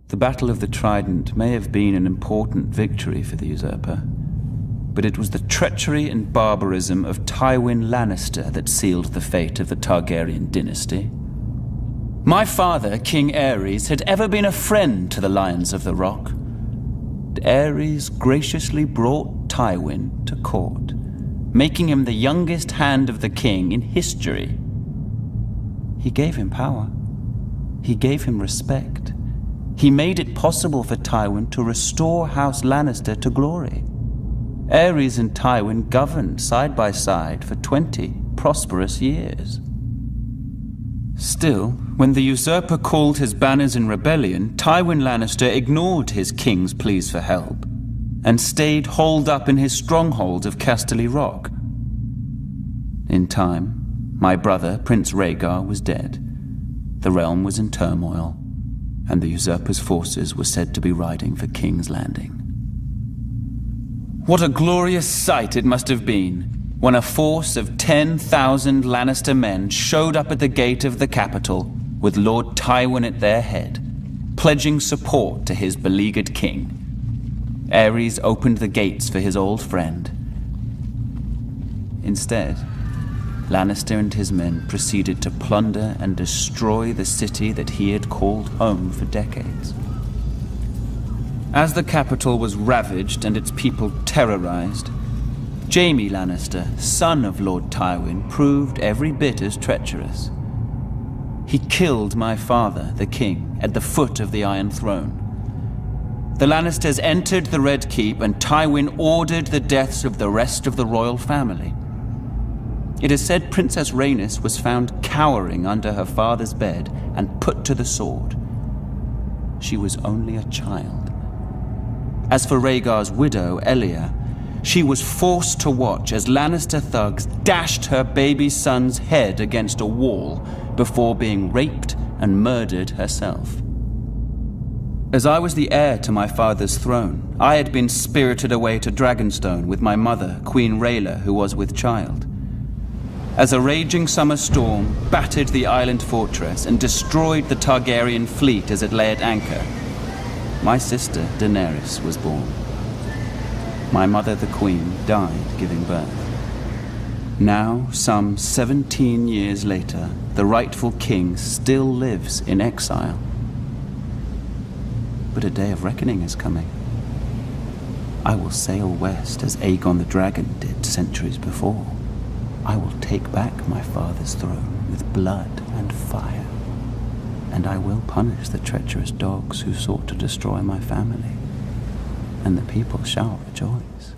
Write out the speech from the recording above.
The Battle of the Trident may have been an important victory for the usurper, but it was the treachery and barbarism of Tywin Lannister that sealed the fate of the Targaryen dynasty. My father, King Aerys, had ever been a friend to the Lions of the Rock. Aerys graciously brought Tywin to court, making him the youngest hand of the king in history. He gave him power. He gave him respect. He made it possible for Tywin to restore House Lannister to glory. Aerys and Tywin governed side by side for 20 prosperous years. Still, when the usurper called his banners in rebellion, Tywin Lannister ignored his king's pleas for help and stayed holed up in his stronghold of Casterly Rock. In time, my brother, Prince Rhaegar, was dead. The realm was in turmoil, and the usurper's forces were said to be riding for King's Landing. What a glorious sight it must have been when a force of 10,000 Lannister men showed up at the gate of the capital with Lord Tywin at their head, pledging support to his beleaguered king. Aerys opened the gates for his old friend. Instead, Lannister and his men proceeded to plunder and destroy the city that he had called home for decades. As the capital was ravaged and its people terrorized, Jaime Lannister, son of Lord Tywin, proved every bit as treacherous. He killed my father, the king, at the foot of the Iron Throne. The Lannisters entered the Red Keep, and Tywin ordered the deaths of the rest of the royal family. It is said Princess Rhaenys was found cowering under her father's bed and put to the sword. She was only a child. As for Rhaegar's widow, Elia, she was forced to watch as Lannister thugs dashed her baby son's head against a wall before being raped and murdered herself. As I was the heir to my father's throne, I had been spirited away to Dragonstone with my mother, Queen Rhaela, who was with child. As a raging summer storm battered the island fortress and destroyed the Targaryen fleet as it lay at anchor, my sister, Daenerys, was born. My mother, the Queen, died giving birth. Now, some 17 years later, the rightful king still lives in exile. But a day of reckoning is coming. I will sail west as Aegon the Dragon did centuries before. I will take back my father's throne with blood and fire. And I will punish the treacherous dogs who sought to destroy my family. And the people shall rejoice.